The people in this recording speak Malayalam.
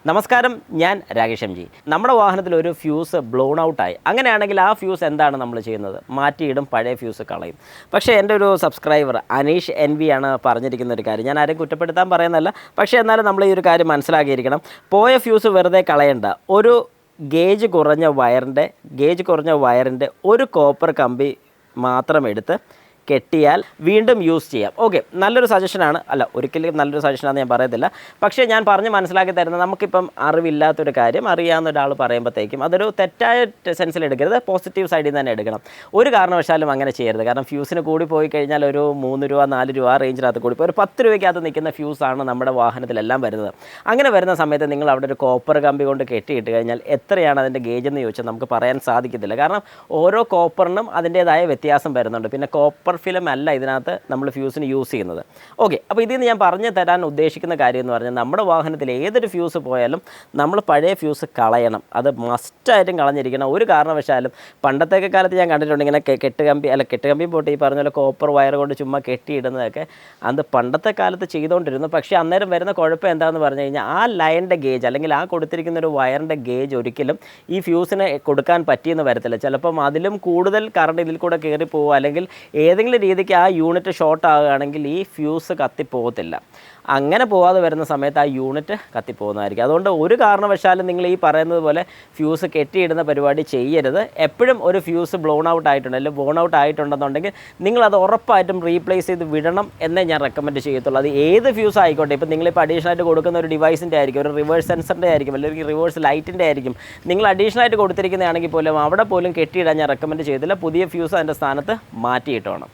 നമസ്കാരം, ഞാൻ രാകേഷ് എം ജി. നമ്മുടെ വാഹനത്തിൽ ഒരു ഫ്യൂസ് ബ്ലോൺ ഔട്ടായി. അങ്ങനെയാണെങ്കിൽ ആ ഫ്യൂസ് എന്താണ് നമ്മൾ ചെയ്യുന്നത്? മാറ്റിയിടും, പഴയ ഫ്യൂസ് കളയും. പക്ഷേ എൻ്റെ ഒരു സബ്സ്ക്രൈബർ അനീഷ് എൻ വി ആണ് പറഞ്ഞിരിക്കുന്ന ഒരു കാര്യം. ഞാൻ ആരെയും കുറ്റപ്പെടുത്താൻ പറയുന്നതല്ല, പക്ഷേ എന്നാലും നമ്മൾ ഈ ഒരു കാര്യം മനസ്സിലാക്കിയിരിക്കണം. പോയ ഫ്യൂസ് വെറുതെ കളയണ്ട. ഒരു ഗേജ് കുറഞ്ഞ വയറിൻ്റെ ഒരു കോപ്പർ കമ്പി മാത്രം എടുത്ത് കെട്ടിയാൽ വീണ്ടും യൂസ് ചെയ്യാം. ഓക്കെ, നല്ലൊരു സജഷനാണ്. ഒരിക്കലും നല്ലൊരു സജഷനാണെന്ന് ഞാൻ പറയത്തില്ല. പക്ഷേ ഞാൻ പറഞ്ഞ് മനസ്സിലാക്കി തരുന്നത്, നമുക്കിപ്പം അറിവില്ലാത്തൊരു കാര്യം അറിയാവുന്ന ഒരാൾ പറയുമ്പോഴത്തേക്കും അതൊരു തെറ്റായ സെൻസിൽ എടുക്കരുത്, പോസിറ്റീവ് സൈഡിൽ നിന്ന് തന്നെ എടുക്കണം. ഒരു കാരണവശാലും അങ്ങനെ ചെയ്യരുത്. കാരണം ഫ്യൂസിന് കൂടി പോയി കഴിഞ്ഞാൽ ഒരു 3 രൂപ 4 രൂപ ആ റേഞ്ചിനകത്ത് കൂടി ഒരു 10 രൂപയ്ക്കകത്ത് നിൽക്കുന്ന ഫ്യൂസാണ് നമ്മുടെ വാഹനത്തിലെല്ലാം വരുന്നത്. അങ്ങനെ വരുന്ന സമയത്ത് നിങ്ങൾ അവിടെ ഒരു കോപ്പർ കമ്പി കൊണ്ട് കെട്ടിയിട്ട് കഴിഞ്ഞാൽ എത്രയാണ് അതിൻ്റെ ഗേജ് എന്ന് ചോദിച്ചാൽ നമുക്ക് പറയാൻ സാധിക്കത്തില്ല. കാരണം ഓരോ കോപ്പറിനും അതിൻ്റേതായ വ്യത്യാസം വരുന്നുണ്ട്. പിന്നെ കോപ്പർ ഫിലം അല്ല ഇതിനകത്ത് നമ്മൾ ഫ്യൂസിന് യൂസ് ചെയ്യുന്നത്. ഓക്കെ, അപ്പോൾ ഇതിൽ നിന്ന് ഞാൻ പറഞ്ഞു തരാൻ ഉദ്ദേശിക്കുന്ന കാര്യം എന്ന് പറഞ്ഞാൽ, നമ്മുടെ വാഹനത്തിൽ ഏതൊരു ഫ്യൂസ് പോയാലും നമ്മൾ പഴയ ഫ്യൂസ് കളയണം. അത് മസ്റ്റായിട്ടും കളഞ്ഞിരിക്കണം. ഒരു കാരണവശാലും പണ്ടത്തേക്ക് കാലത്ത് ഞാൻ കണ്ടിട്ടുണ്ട് ഇങ്ങനെ കെട്ടുകമ്പി പോട്ട് ഈ പറഞ്ഞ പോലെ കോപ്പർ വയർ കൊണ്ട് ചുമ്മാ കെട്ടിയിടുന്നതൊക്കെ അത് പണ്ടത്തെ കാലത്ത് ചെയ്തുകൊണ്ടിരുന്നു. പക്ഷേ അന്നേരം വരുന്ന കുഴപ്പം എന്താണെന്ന് പറഞ്ഞു കഴിഞ്ഞാൽ, ആ ലൈനിൻ്റെ ഗേജ് അല്ലെങ്കിൽ ആ കൊടുത്തിരിക്കുന്ന ഒരു വയറിൻ്റെ ഗേജ് ഒരിക്കലും ഈ ഫ്യൂസിന് കൊടുക്കാൻ പറ്റിയെന്ന് വരത്തില്ല. ചിലപ്പം അതിലും കൂടുതൽ കറണ്ട് ഇതിൽ കൂടെ കയറി പോകുക, അല്ലെങ്കിൽ ഏതെങ്കിലും രീതിക്ക് ആ യൂണിറ്റ് ഷോർട്ട് ആവുകയാണെങ്കിൽ ഈ ഫ്യൂസ് കത്തിപ്പോകത്തില്ല. അങ്ങനെ പോകാതെ വരുന്ന സമയത്ത് ആ യൂണിറ്റ് കത്തിപ്പോകുന്നതായിരിക്കും. അതുകൊണ്ട് ഒരു കാരണവശാലും നിങ്ങൾ ഈ പറയുന്നത് പോലെ ഫ്യൂസ് കെട്ടിയിടുന്ന പരിപാടി ചെയ്യരുത്. എപ്പോഴും ഒരു ഫ്യൂസ് ബ്ലോൺ ഔട്ട് ആയിട്ടുണ്ടെന്നുണ്ടെങ്കിൽ നിങ്ങളത് ഉറപ്പായിട്ടും റീപ്ലേസ് ചെയ്ത് വിടണം എന്നേ ഞാൻ റെക്കമെൻഡ് ചെയ്യത്തുള്ളൂ. അത് ഏത് ഫ്യൂസ് ആയിക്കോട്ടെ. ഇപ്പോൾ നിങ്ങളിപ്പോൾ അഡീഷണൽ ആയിട്ട് കൊടുക്കുന്ന ഒരു ഡിവൈസിൻ്റെ ആയിരിക്കും, ഒരു റിവേഴ്സ് സെൻസറിൻ്റെ ആയിരിക്കും, അല്ലെങ്കിൽ റിവേഴ്സ് ലൈറ്റിൻ്റെ ആയിരിക്കും. നിങ്ങൾ അഡീഷണൽ ആയിട്ട് കൊടുത്തിരിക്കുന്നതാണെങ്കിൽ പോലും അവിടെ പോലും കെട്ടിയിടാൻ ഞാൻ റെക്കമെൻഡ് ചെയ്തില്ല. പുതിയ ഫ്യൂസ് അതിൻ്റെ സ്ഥാനത്ത് മാറ്റിയിട്ട് വേണം.